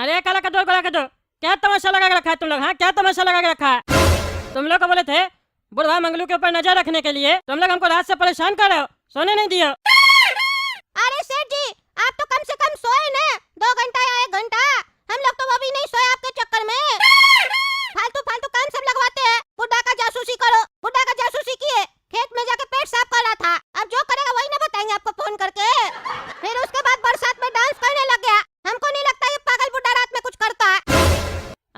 अरे काला कदो गोला कदो, क्या तमाशा लगा के रखा है तुम लोग? हाँ, क्या तमाशा लगा के रखा है? तुम लोग को बोले थे बुढ़वा मंगलू के ऊपर नजर रखने के लिए, तुम लोग हमको रात से परेशान कर रहे हो, सोने नहीं दियो। अरे सेठ जी, आप तो कम से कम सोए ना, 2 घंटा या 1 घंटा। हम लोग तो अभी नहीं सोए आपके चक्कर में। फालतू फालतू काम सब लगवाते हैं। बुड्ढा का जासूसी करो, बुड्ढा का जासूसी किए, खेत में जाके पेट साफ कर रहा था। अब जो करेगा वही ना बताएंगे आपको फोन करके। फिर उसके बाद बरसात में डांस करने लग गया। हमको नहीं लगता ये पागल बुड्ढा रात में कुछ करता है।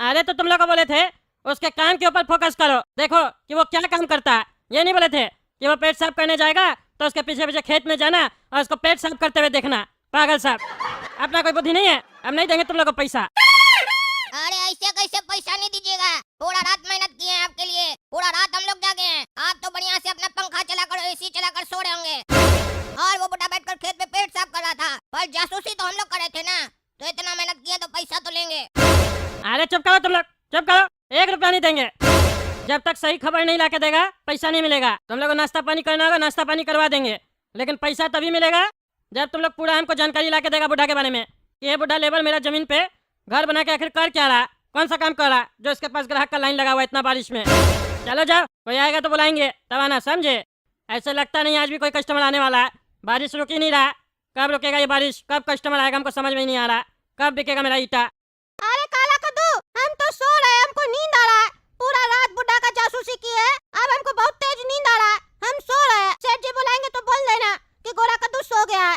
अरे तो तुम लोग को बोले थे उसके काम के ऊपर फोकस करो, देखो कि वो क्या काम करता है। ये नहीं बोले थे कि वो पेट साफ करने जाएगा तो उसके पीछे पीछे खेत में जाना और उसको पेट साफ करते हुए देखना। पागल साहब, अपना कोई बुद्धि नहीं है? अब नहीं देंगे तुम लोग को पैसा। अरे ऐसे कैसे पैसा नहीं दीजिएगा? पूरा रात मेहनत किए हैं आपके लिए, पूरा रात हम लोग जागे हैं। आप तो बढ़िया से अपना पंखा चलाकर एसी चलाकर सो रहे होंगे और वो बुढ़ा बैठकर खेत में पेट साफ कर रहा था। पर जासूसी तो हम लोग करे थे ना, तो इतना मेहनत किए तो पैसा तो लेंगे। अरे चुप करो तुम लोग, चुप करो। 1 रुपया नहीं देंगे जब तक सही खबर नहीं ला के देगा, पैसा नहीं मिलेगा। तुम लोग को नाश्ता पानी करना होगा, नाश्ता पानी करवा देंगे, लेकिन पैसा तभी मिलेगा जब तुम लोग पूरा हमको जानकारी ला के देगा बुढ़ा के बारे में। ये बुढ़ा लेबर मेरा जमीन पे घर बना के आखिर कर क्या रहा, कौन सा काम कर रहा जो इसके पास ग्राहक का लाइन लगा हुआ इतना बारिश में। चलो जाओ, कोई आएगा तो बुलाएंगे, तब आना, समझे? ऐसे लगता नहीं आज भी कोई कस्टमर आने वाला है। बारिश रुक ही नहीं रहा, कब रुकेगा ये बारिश, कब कस्टमर आएगा हमको समझ में नहीं आ रहा। कब बिकेगा मेरा ईटा? अरे काला कद्दू, हम तो सो रहे हैं, हमको नींद आ रहा है। पूरा रात बुड्ढा का जासूसी की है, अब हमको बहुत तेज नींद आ रहा है, हम सो रहे हैं। सेठ जी बुलाएंगे तो बोल देना कि गोरा कद्दू सो गया है।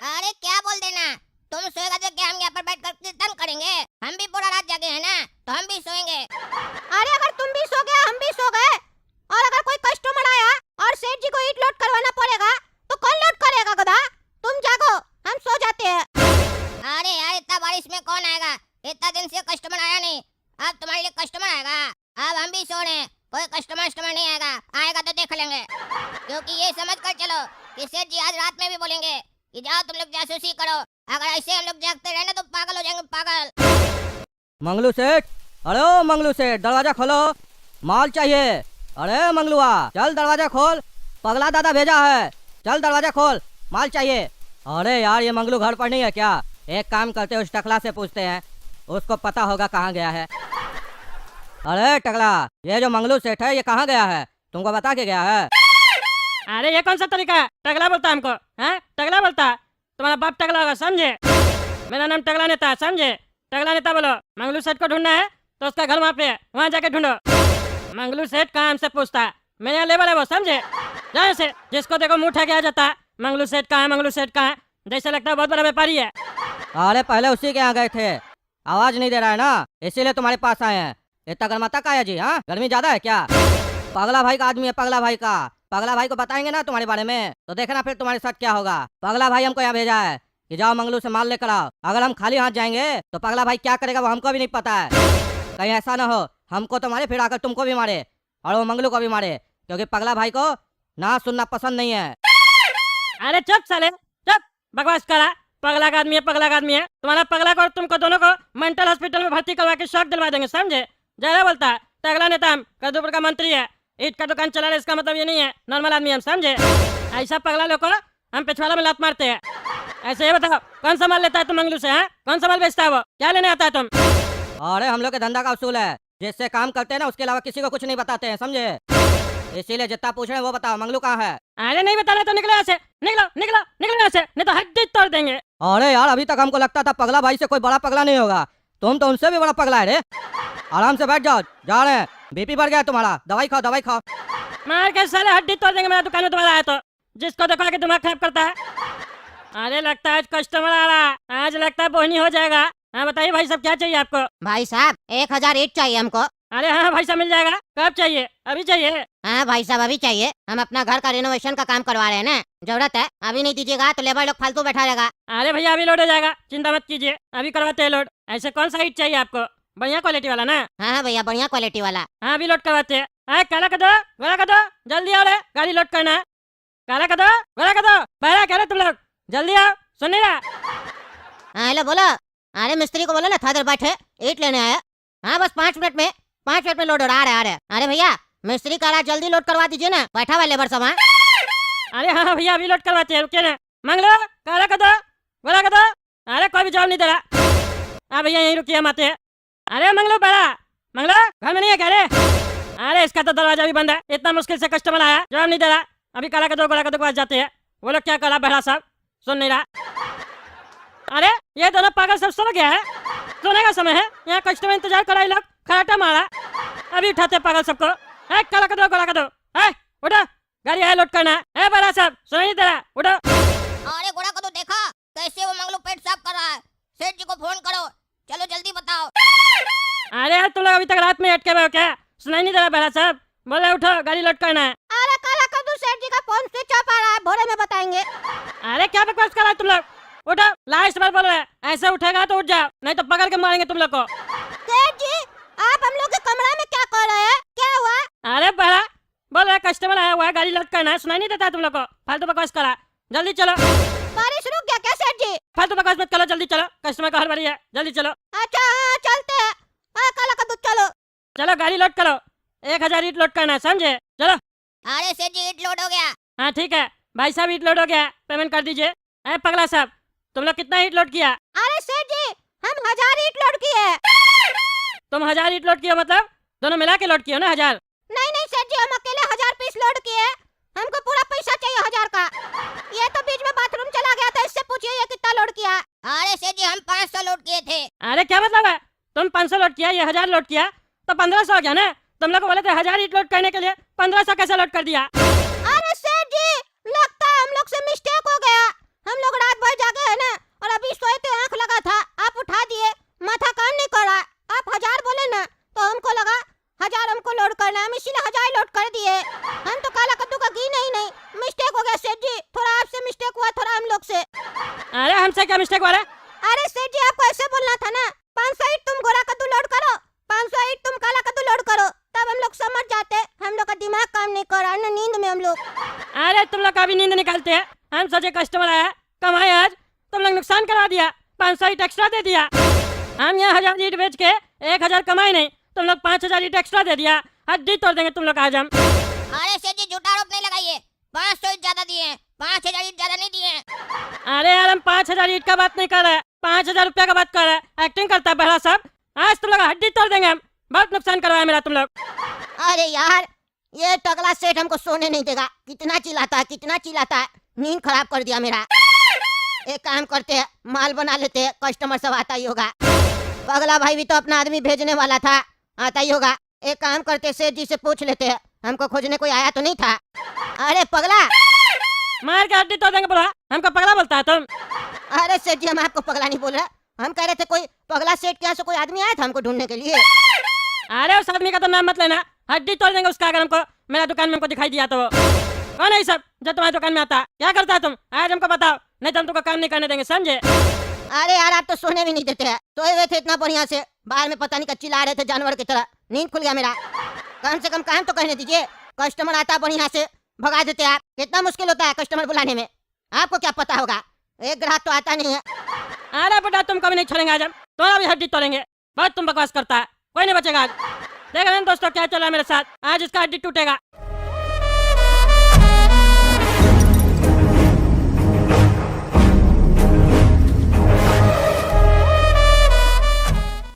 अरे क्या बोल देना, तुम सोएगा तो क्या हम यहाँ पर बैठकर कीर्तन करेंगे? हम भी पूरा रात जागे हैं ना, तो हम भी सोएंगे। अरे अगर तुम भी सो गए, हम भी सो गए, और अगर कोई कस्टमर आया और सेठ जी को ईट लोड करवाना पड़ेगा तो कौन लोड करेगा? गधा, तुम जागो, हम सो जाते हैं। अरे यार, इतना बारिश में कौन आएगा? इतना दिन से कस्टमर आया नहीं, अब तुम्हारे लिए कस्टमर आएगा। अब हम भी सो रहे हैं, कोई कस्टमर नहीं आएगा, आएगा तो देख लेंगे। क्योंकि ये समझ कर चलो कि सेठ जी आज रात में भी बोलेंगे कि जाओ तुम लोग जासूसी करो। अगर ऐसे हम लोग जागते रहे ना तो पागल हो जाएंगे, पागल। मंगलू सेठ, अरे ओ मंगलू सेठ, दरवाजा खोलो, माल चाहिए। अरे मंगलुआ, चल दरवाजा खोल, पगला दादा भेजा है, चल दरवाजा खोल, माल चाहिए। अरे यार, ये मंगलू घर पर नहीं है क्या? एक काम करते, उस टकला से पूछते हैं, उसको पता होगा कहाँ गया है। अरे टकला, ये जो मंगलू सेठ है ये कहाँ गया है, तुमको बता के गया है? अरे ये कौन सा तरीका है? टगला बोलता हमको? हैं, टगला बोलता? तुम्हारा बाप टगला होगा, समझे? मेरा नाम टगला नेता है, समझे? टगला नेता बोलो। मंगलू सेठ को ढूंढना है तो उसका घर वहाँ पे है, वहाँ जाके ढूंढो। मंगलू सेठ कहाँ हमसे पूछता है? मेरे यहाँ लेबर है वो, समझे? जहाँ से जिसको देखो मुँह उठा के आ जाता है, मंगलू सेठ कहाँ है, मंगलू सेठ कहाँ है, जैसे लगता है बहुत बड़ा व्यापारी है। अरे पहले उसी के यहाँ गए थे, आवाज नहीं दे रहा है ना, इसीलिए तुम्हारे पास आए हैं। इतना गर्माता का है जी? हाँ, गर्मी ज्यादा है क्या? पगला भाई का आदमी है, पगला भाई का। पगला भाई को बताएंगे ना तुम्हारे बारे में तो देखना फिर तुम्हारे साथ क्या होगा। पगला भाई हमको यहाँ भेजा है कि जाओ मंगलू से माल लेकर आओ। अगर हम खाली हाथ जाएंगे तो पगला भाई क्या करेगा वो हमको भी नहीं पता है। कहीं ऐसा ना हो हमको तो मारे फिर आकर तुमको भी मारे और वो मंगलू को भी मारे, क्योंकि पगला भाई को ना सुनना पसंद नहीं है। अरे चुप साले, चुप, बकवास करा। पगला का आदमी है, पगला का आदमी है। तुम्हारा पगला को और तुमको दोनों को मेंटल हॉस्पिटल में भर्ती करवा के शौक दिलवा देंगे, समझे? ज्यादा बोलता है, टगला नेता हम, कद्दूपुर का मंत्री है, ईट का दुकान चला रहे, इसका मतलब ये नहीं है नॉर्मल आदमी हम, समझे? ऐसा पगला लोग को हम पिछवाड़ा में लात मारते हैं। ऐसे ये बताओ, कौन सा माल लेता है तुम मंगलू से? हैं, कौन सा माल बेचता है वो? क्या लेने आता है तुम? अरे हम लोग के धंधा का उसूल है, जिससे काम करते हैं ना उसके अलावा किसी को कुछ नहीं बताते हैं, समझे? इसीलिए जितना पूछ रहे हैं वो बताओ, मंगलू कहाँ है? अरे नहीं बताना तो निकलो यहाँ से, निकलो निकलो निकलो यहाँ से, नहीं तो हड्डी तोड़ देंगे। अरे यार, अभी तक हमको लगता था पगला भाई से कोई बड़ा पगला नहीं होगा, तुम तो उनसे भी बड़ा पगला है रे। आराम से बैठ जाओ, जा रहे हैं, बीपी बढ़ गया है तुम्हारा, दवाई खाओ, दवाई खाओ। मार के साले हड्डी तोड़ देंगे मेरा दुकान में तुम्हारा आया तो, जिसको देखो के दिमाग खराब करता है। अरे लगता है आज कस्टमर आ रहा है, आज लगता है बोहनी हो जाएगा। हाँ बताइए भाई साहब, क्या चाहिए आपको? भाई साहब 1000 ईट चाहिए हमको। अरे हाँ भाई साहब, मिल जाएगा। कब चाहिए? अभी चाहिए? हाँ भाई साहब अभी चाहिए, हम अपना घर का रिनोवेशन का काम करवा रहे हैं ना, जरूरत है। अभी नहीं दीजिएगा तो लेबर लोग फालतू बैठा रहेगा। अरे भैया अभी लोड हो जाएगा, चिंता मत कीजिए, अभी करवाते हैं लोड। ऐसे कौन सा ईट चाहिए आपको? बढ़िया क्वालिटी वाला ना? हाँ भैया, बढ़िया क्वालिटी वाला। हाँ अभी लोड करवाते हैं। अरे काला कदो, गोरा कदो, जल्दी आओ रे, गाड़ी लोड करना है। काला कदो, गोरा कदो, बहरा कह रहे तुम लोग, जल्दी आओ, सुन नहीं रहा? हाँ हेलो बोलो। अरे मिस्त्री को बोलो ना, थोड़ा देर बैठे, ईट लेने आया। हाँ बस 5 मिनट में, 5 मिनट में लोड हो रहा है। आ रहे हैं। अरे भैया मिस्त्री कह रहा जल्दी लोड करवा दीजिए ना, बैठा हुआ लेबर सब। हाँ अरे हाँ भैया अभी लोड करवाते हैं, रुकिए ना। मंगलो, काला कदो, गोरा कदो। अरे कोई भी जवाब नहीं दे रहा। हाँ भैया यहीं रुकिए, हम आते हैं। अरे मंगलू बड़ा, मंगलू घर में नहीं है क्या रे? अरे इसका तो दरवाजा भी बंद है, इतना मुश्किल से कस्टमर आया, जवाब नहीं दे रहा। अभी काला कदो गोला कदो के पास जाते हैं, वो लोग क्या करा बहरा साहब, सुन नहीं रहा। अरे ये दोनों पागल सब सो गया है, सोने का समय है, यहाँ कस्टमर इंतजार करा, ये लोग खराटा मारा, अभी उठाते पागल सबको। है काला कदो गोला कदो, है उठो, गाड़ी है लोड करना है बहरा साहब, सुनाई नहीं दे रहा, उठो। अरे घोड़ा को तो देखा कैसे वो मंगलू पेट साफ कर रहा है। सेठ जी को फोन करो, चलो जल्दी बताओ। अरे यार तुम लोग अभी तक रात में अटके हुए हो क्या? सुनाई नहीं दे रहा बहरा साहब, बोले उठो गाड़ी लोड करना है। अरे काला कद्दू सेठ जी का फोन स्विच ऑफ आ रहा है, भोरे में बताएंगे। अरे क्या बकवास कर रहा है तुम लोग, उठो, लास्ट बार बोल रहे हैं, ऐसे उठेगा तो उठ जाओ, नहीं तो पकड़ के मारेंगे तुम लोग को। सेठ जी आप हम लोग के कमरा में क्या कर रहे हैं, क्या हुआ? अरे बहरा बोल रहे कस्टमर आया हुआ है, गाड़ी लोड करना है, सुनाई नहीं देता तुम लोग को, फालतू बकवास करा, जल्दी चलो। बारिश रुक गया क्या सेठ जी? फालतू बकवास मत करो, जल्दी चलो, कस्टमर का हड़बड़ी है, जल्दी चलो। अच्छा हाँ चलते हैं। हाँ काला कद्दू चलो। चलो गाड़ी लोड करो, 1000 ईट लोड करना है, समझे? चलो। अरे सेठ जी ईट लोड हो गया। हाँ ठीक है भाई साहब, ईट लोड हो गया, पेमेंट कर दीजिए। अरे पगला साहब तुम लोग कितना ईट लोड किया? अरे सेठ जी हम 1000 ईट लोड किए। तुम 1000 ईट लोड किया मतलब दोनों मिला के लोड किया ना 1000? नहीं नहीं सेठ जी हम अकेले 1000 पीस लोड किए, हमको पूरा पैसा चाहिए 1000 का। ये तो बीच में बाथरूम चला गया था, इससे पूछिए ये कितना लोड किया। अरे सेठ जी हम 500 लोड किए थे। अरे क्या मतलब है, तुम 500 लोड किया, ये 1000 लोड किया, तो 1500 हो गया ना। तुम लोग को बोले थे 1000 ईट लोड करने के लिए, 1500 कैसे लोड कर दिया? अरे सेठ जी लगता है हम लोग से मिस्टेक हो गया, हम लोग रात भर जागे है ना, और अभी सोए थे, आंख लगा था, आप उठा दिए, माथा काम नहीं कर रहा। आप 1000 बोले ना तो हमको लगा 1000 हमको लोड करना है, हम इसीलिए 1000 लोड कर दिए। हम तो काला कद्दू का घी नहीं, मिस्टेक हो गया सेठ जी, थोड़ा आपसे मिस्टेक हुआ, थोड़ा हम लोग से। अरे हमसे क्या मिस्टेक हुआ रे? अरे सेठ जी आपको ऐसे बोलना था ना, 500 ईट तुम गोरा कद्दू लोड करो, 500 ईट तुम काला कद्दू लोड करो, तब हम लोग समझ जाते। हम लोग का दिमाग काम नहीं कर रहा ना, नींद में हम लोग। अरे तुम लोग का भी नींद निकालते हैं, हम सोचे कस्टमर आया कमाए, आज तुम लोग नुकसान करवा दिया, 500 ईट एक्स्ट्रा दे दिया। हम यहाँ 1000 ईट बेच के 1000 कमाए नहीं, तुम लोग 5000 ईट एक्स्ट्रा दे दिया, हड्डी तोड़ देंगे तुम लोग आज हम। अरे सेठ जी झूठा आरोप नहीं लगाइए, 500 ईट ज्यादा दिए हैं, 5000 ईट ज्यादा नहीं दिए हैं। अरे यार हम 5000 ईट का बात नहीं कर रहे, 5000 रुपया का बात कर रहे हैं, एक्टिंग करता है बहरा साहब, आज तुम लोग हड्डी तोड़ देंगे हम, बहुत नुकसान करवाया मेरा तुम लोग। अरे यार ये टकला सेठ हमको सोने नहीं देगा, कितना चिल्लाता है, कितना चिल्लाता है, नींद खराब कर दिया मेरा। एक काम करते हैं, माल बना लेते हैं, कस्टमर सब आता ही होगा। पगला भाई भी तो अपना आदमी भेजने वाला था, आता ही होगा। एक काम करते सेठ जी से पूछ लेते हैं, हमको खोजने कोई आया तो नहीं था। अरे पगला मार के हड्डी तोड़ देंगे, बोला हमको पगला बोलता है तुम? अरे सेठ जी हम आपको पगला नहीं बोल रहे, हम कह रहे थे कोई पगला सेठ के यहाँ से कोई आदमी आया था हमको ढूंढने के लिए। अरे उस आदमी का तो नाम मत लेना, हड्डी तोड़ देंगे उसका, अगर हमको मेरा दुकान में हमको दिखाई दिया तो। कौन है ये सब जो तुम्हारी दुकान में आता है, क्या करता है तुम, आज हमको बताओ, नहीं तो हम तुमको काम नहीं करने देंगे, समझे? अरे यार आप तो सोने भी नहीं देते हैं, सोए हुए थे इतना बढ़िया से, बाहर में पता नहीं क्या चिल्ला रहे थे जानवर की तरह, नींद खुल गया मेरा। कम से कम काम तो कहने दीजिए, कस्टमर आता बढ़िया से भगा देते आप, कितना मुश्किल होता है कस्टमर बुलाने में, आपको क्या पता होगा, एक ग्राहक तो आता नहीं है। अरे बेटा तुम कभी नहीं छोड़ेंगे आज हम, तुम्हारा भी हड्डी तोड़ेंगे, बहुत तुम बकवास करता है, कोई नहीं बचेगा आज। देख रहे हैं दोस्तों क्या चल रहा है मेरे साथ, आज इसका हड्डी टूटेगा।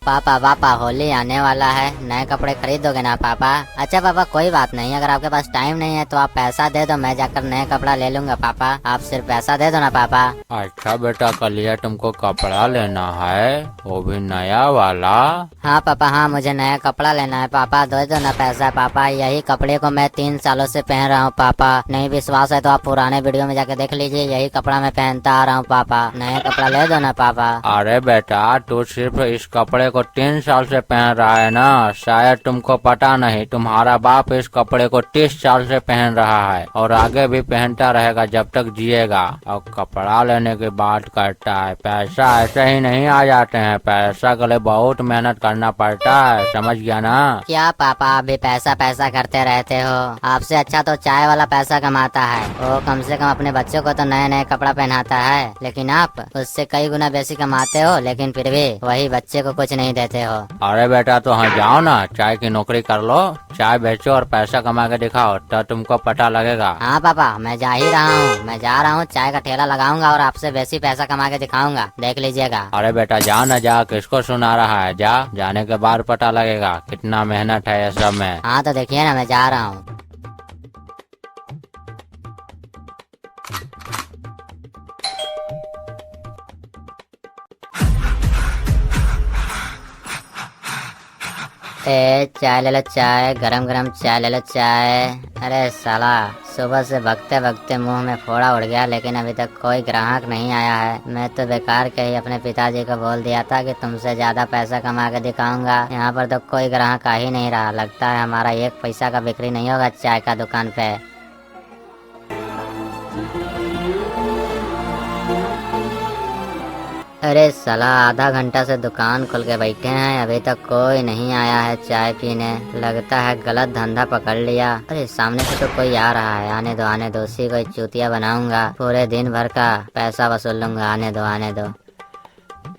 पापा पापा होली आने वाला है, नए कपड़े खरीदोगे ना पापा? अच्छा पापा कोई बात नहीं, अगर आपके पास टाइम नहीं है तो आप पैसा दे दो, मैं जाकर नया कपड़ा ले लूंगा पापा, आप सिर्फ पैसा दे दो ना पापा। अच्छा बेटा कलिया तुमको कपड़ा लेना है, वो भी नया वाला? हाँ पापा हाँ, मुझे नया कपड़ा लेना है पापा, दे दो ना पैसा पापा, यही कपड़े को मैं 3 सालों से पहन रहा हूँ पापा, नहीं विश्वास है तो आप पुराने वीडियो में जाके देख लीजिए, यही कपड़ा मैं पहनता आ रहा हूँ पापा, नया कपड़ा ले दो ना पापा। अरे बेटा तू सिर्फ इस कपड़े को 3 साल से पहन रहा है ना, शायद तुमको पता नहीं, तुम्हारा बाप इस कपड़े को 30 साल से पहन रहा है और आगे भी पहनता रहेगा जब तक जिएगा। और कपड़ा लेने की बात करता है, पैसा ऐसे ही नहीं आ जाते हैं, पैसा के लिए बहुत मेहनत करना पड़ता है, समझ गया ना? क्या पापा आप भी पैसा पैसा करते रहते हो, आपसे अच्छा तो चाय वाला पैसा कमाता है, वो कम से कम अपने बच्चों को तो नए नए कपड़ा पहनाता है, लेकिन आप उससे कई गुना बेसी कमाते हो, लेकिन फिर भी वही बच्चे को कुछ नहीं नहीं देते हो। अरे बेटा तो हाँ जाओ ना, चाय की नौकरी कर लो, चाय बेचो और पैसा कमा के दिखाओ, तो तुमको पता लगेगा। हाँ पापा, मैं जा ही रहा हूँ, मैं जा रहा हूँ, चाय का ठेला लगाऊंगा और आपसे बेसी पैसा कमा के दिखाऊंगा, देख लीजिएगा। अरे बेटा जा ना, जा, किसको सुना रहा है, जा, जाने के बाद पता लगेगा कितना मेहनत है ये सब में। हाँ तो देखिए ना, मैं जा रहा हूँ। चाय ले लो, चाय, गरम गरम चाय ले लो, चाय। अरे साला, सुबह से भगते भगते मुंह में फोड़ा उड़ गया, लेकिन अभी तक कोई ग्राहक नहीं आया है। मैं तो बेकार के ही अपने पिताजी को बोल दिया था कि तुमसे ज्यादा पैसा कमा के दिखाऊंगा। यहाँ पर तो कोई ग्राहक आ ही नहीं रहा, लगता है हमारा 1 पैसा का बिक्री नहीं होगा चाय का दुकान पे। अरे साला, आधा घंटा से दुकान खोल के बैठे हैं, अभी तक कोई नहीं आया है चाय पीने। लगता है गलत धंधा पकड़ लिया। अरे सामने से तो कोई आ रहा है, आने दो, उसी को चूतिया बनाऊंगा, पूरे दिन भर का पैसा वसूल लूंगा, आने दो।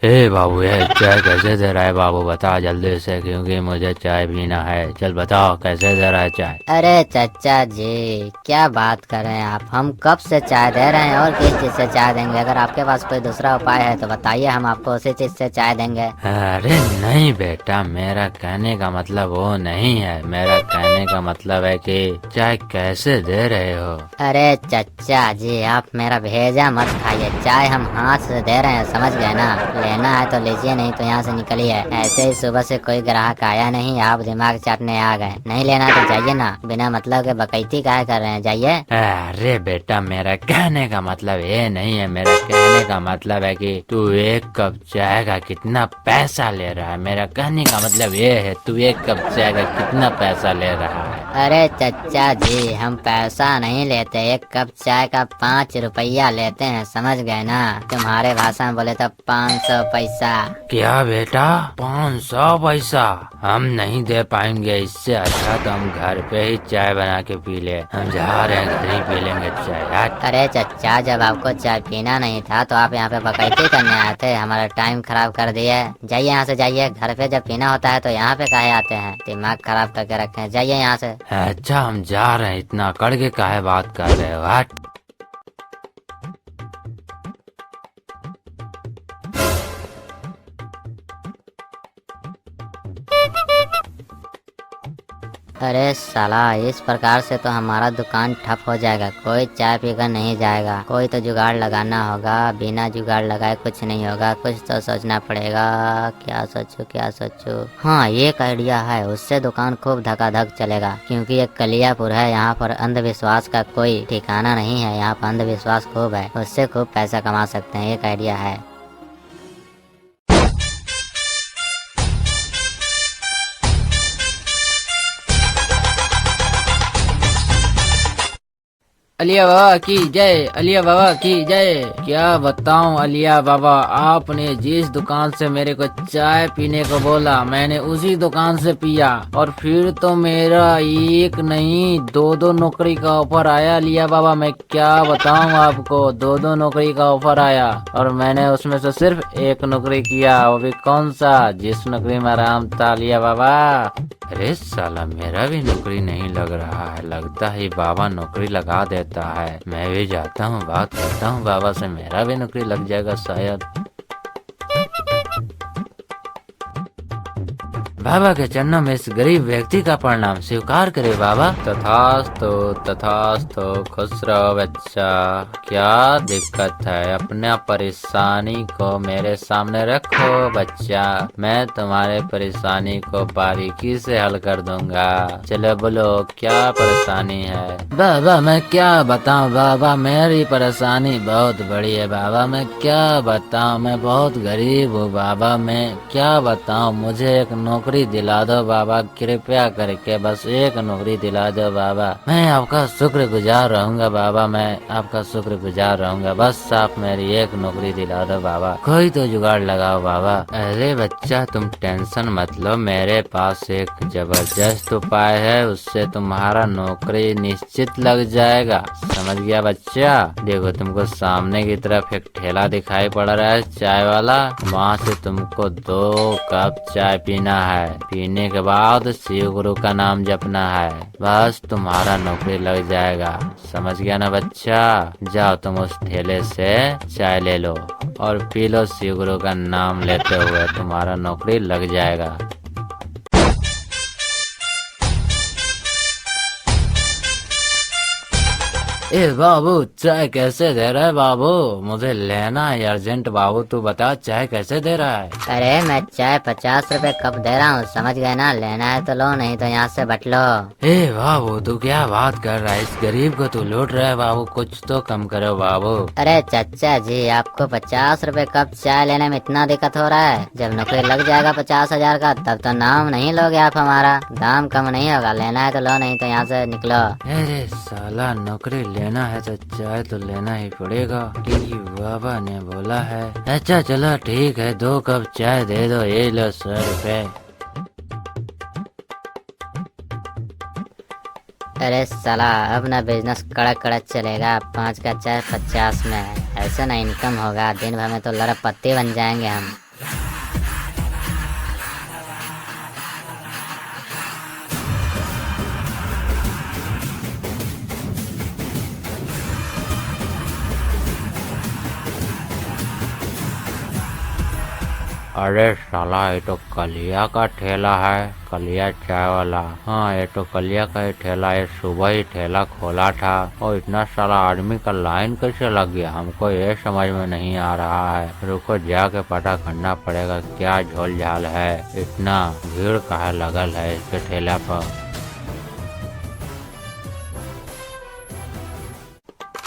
ए बाबू, ये चाय कैसे दे रहा है बाबू, बता जल्दी से, क्योंकि मुझे चाय पीना है। चल बताओ कैसे दे रहा है चाय। अरे चाचा जी, क्या बात कर रहे हैं आप, हम कब से चाय दे रहे हैं और किस चीज से चाय देंगे। अगर आपके पास कोई दूसरा उपाय है तो बताइए, हम आपको उसी चीज से चाय देंगे। अरे नहीं बेटा, मेरा कहने का मतलब वो नहीं है, मेरा कहने का मतलब है कि चाय कैसे दे रहे हो। अरे चाचा जी, आप मेरा भेजा मत खाइए, चाय हम हाथ से दे रहे हैं, समझ गए ना। लेना है तो लीजिए, नहीं तो यहाँ से निकलिए। ऐसे ही सुबह से कोई ग्राहक आया नहीं, आप दिमाग चाटने आ गए। नहीं लेना तो जाइए ना, बिना मतलब के बकैती काहे कर रहे हैं, जाइए। अरे बेटा, मेरा कहने का मतलब ये नहीं है, मेरा कहने का मतलब है कि तू 1 कप चाय का कितना पैसा ले रहा है। मेरा कहने का मतलब ये है, तू 1 कप चाय का कितना पैसा ले रहा है। अरे चाचा जी, हम पैसा नहीं लेते, 1 कप चाय का 5 रुपया लेते हैं, समझ गए ना। तुम्हारे भाषा में बोले तो 500 पैसा। क्या बेटा, 500 पैसा? हम नहीं दे पाएंगे, इससे अच्छा तो हम घर पे ही चाय बना के पी ले। हम जा रहे हैं, घर ही पी लेंगे चाय। अरे चचा, जब आपको चाय पीना नहीं था तो आप यहाँ पे बकैती करने आए थे, हमारा टाइम खराब कर दिए। जाइए यहाँ से, जाइए। घर पे जब पीना होता है तो यहाँ पे काहे आते हैं, दिमाग खराब करके रखे हैं, जाइए यहाँ से। अच्छा हम जा रहे हैं, इतना कड़के काहे बात कर रहे हो। हट। अरे साला, इस प्रकार से तो हमारा दुकान ठप हो जाएगा, कोई चाय पीकर नहीं जाएगा। कोई तो जुगाड़ लगाना होगा, बिना जुगाड़ लगाए कुछ नहीं होगा, कुछ तो सोचना पड़ेगा। क्या सोचूं? हाँ, एक आइडिया है, उससे दुकान खूब धकाधक चलेगा, क्योंकि ये कलियापुर है, यहाँ पर अंधविश्वास का कोई ठिकाना नहीं है, यहाँ पर अंधविश्वास खूब है, उससे खूब पैसा कमा सकते हैं। एक आइडिया है। अलिया बाबा की जय, अलिया बाबा की जय। क्या बताऊं अलिया बाबा, आपने जिस दुकान से मेरे को चाय पीने को बोला, मैंने उसी दुकान से पिया, और फिर तो मेरा 1 नहीं 2 नौकरी का ऑफर आया। अलिया बाबा, मैं क्या बताऊं आपको, 2 नौकरी का ऑफर आया, और मैंने उसमें से सिर्फ 1 नौकरी किया, वो भी कौन सा, जिस नौकरी में आराम था। अलिया बाबा, अरे साला, मेरा भी नौकरी नहीं लग रहा है, लगता है बाबा नौकरी लगा देता है। मैं भी जाता हूँ, बात करता हूँ बाबा से, मेरा भी नौकरी लग जाएगा शायद। बाबा के चरणों में इस गरीब व्यक्ति का प्रणाम स्वीकार करे बाबा। तथास्तु तथास्तु, खुश रहो बच्चा। क्या दिक्कत है, अपना परेशानी को मेरे सामने रखो बच्चा, मैं तुम्हारे परेशानी को बारीकी से हल कर दूंगा। चलो बोलो, क्या परेशानी है। बाबा मैं क्या बताऊं बाबा, मेरी परेशानी बहुत बड़ी है बाबा, मैं क्या बताऊं, मैं बहुत गरीब हूँ बाबा, मैं क्या बताऊं, मुझे एक नौकरी नौकरी दिला दो बाबा, कृपया करके बस एक नौकरी दिला दो बाबा। मैं आपका शुक्रगुजार रहूंगा बाबा, मैं आपका शुक्रगुजार रहूंगा। बस आप मेरी एक नौकरी दिला दो बाबा, कोई तो जुगाड़ लगाओ बाबा। अरे बच्चा तुम टेंशन मत लो, मेरे पास एक जबरदस्त उपाय है, उससे तुम्हारा नौकरी निश्चित लग जाएगा। समझ गया बच्चा? देखो तुमको सामने की तरफ एक ठेला दिखाई पड़ रहा है चाय वाला, वहाँ से तुमको 2 कप चाय पीना है। पीने के बाद शिव गुरु का नाम जपना है, बस तुम्हारा नौकरी लग जाएगा। समझ गया ना बच्चा? जाओ तुम उस ठेले से चाय ले लो और पी लो, शिव गुरु का नाम लेते हुए तुम्हारा नौकरी लग जाएगा। ए बाबू चाय कैसे दे रहा है बाबू? मुझे लेना है अर्जेंट बाबू, तू बता चाय कैसे दे रहा है? अरे मैं चाय 50 रुपए कप दे रहा हूँ, समझ गए ना? लेना है तो लो, नहीं तो यहाँ से बट लो। ए बाबू तू क्या बात कर रहा है? इस गरीब को तू लूट रहा है बाबू, कुछ तो कम करो बाबू। अरे चाचा जी, आपको 50 रुपए कप चाय लेने में इतना दिक्कत हो रहा है? जब नौकरी लग जाएगा 50,000 का तब तो नाम नहीं लोगे आप हमारा। दाम कम नहीं होगा, लेना है तो लो, नहीं तो यहाँ से निकलो। अरे साला नौकरी लेना है तो चाय तो लेना ही पड़ेगा, क्योंकि बाबा ने बोला है। अच्छा चलो ठीक है, 2 कप चाय दे दो, ये लो 100 रुपए। अरे साला अब ना बिजनेस कड़क कड़क चलेगा, 5 का चाय 50 में है, ऐसे ना इनकम होगा। दिन भर में तो लड़पत्ती बन जाएंगे हम। अरे साला ये तो कलिया का ठेला है, कलिया चाय वाला। हाँ ये तो कलिया का ही ठेला, ये सुबह ही ठेला खोला था और इतना सारा आदमी का लाइन कैसे लग गया, हमको ये समझ में नहीं आ रहा है। रुको जाके पता करना पड़ेगा क्या झोल झाल है, इतना भीड़ काहे लगल है इसके ठेला पर।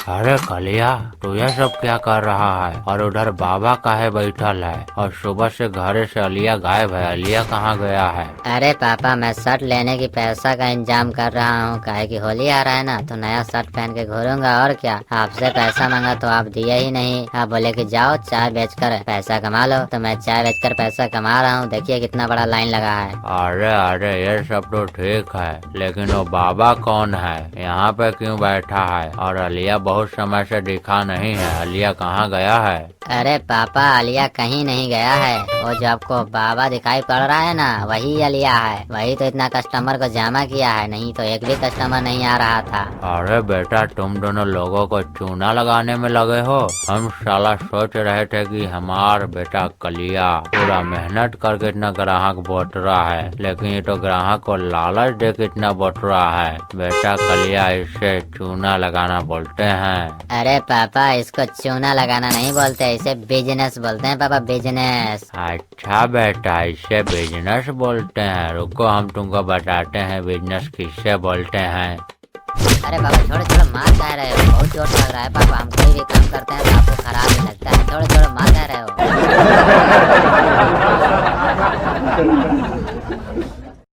अरे कलिया तू ये सब क्या कर रहा है? और उधर बाबा काहे बैठल है? और सुबह से घरे से अलिया गायब है, अलिया कहाँ गया है? अरे पापा मैं शर्ट लेने की पैसा का इंतजाम कर रहा हूँ, काहे कि होली आ रहा है ना, तो नया शर्ट पहन के घूरूंगा और क्या। आपसे पैसा मांगा तो आप दिए ही नहीं, आप बोले कि जाओ चाय बेचकर पैसा कमा लो, तो मैं चाय बेचकर पैसा कमा रहा हूँ। देखिए कितना बड़ा लाइन लगा है। अरे अरे ये सब तो ठीक है, लेकिन वो बाबा कौन है? यहाँ पे क्यों बैठा है? और अलिया बहुत समय से दिखा नहीं है, अलिया कहाँ गया है? अरे पापा अलिया कहीं नहीं गया है, वो जो आपको बाबा दिखाई पड़ रहा है ना, वही अलिया है। वही तो इतना कस्टमर को जमा किया है, नहीं तो एक भी कस्टमर नहीं आ रहा था। अरे बेटा तुम दोनों लोगों को चूना लगाने में लगे हो। हम साला सोच रहे थे कि हमार बेटा कलिया पूरा मेहनत करके इतना ग्राहक बोट रहा है, लेकिन ये तो ग्राहक को लालच दे के इतना बोट रहा है। बेटा कलिया इसे चूना लगाना बोलते हैं। अरे पापा इसको चूना लगाना नहीं बोलते, इसे बिजनेस बोलते हैं पापा, बिजनेस। अच्छा बेटा इसे बिजनेस बोलते हैं, रुको हम तुमको बताते हैं बिजनेस किससे बोलते हैं। अरे पापा छोड़ो छोड़ो, मार कह रहे हो? बहुत चोट लग रहा है पापा, हम कोई भी काम करते हैं तो आपको खराब ही लगता है। छोड़ो छोड़ो, मार कह रहे हो?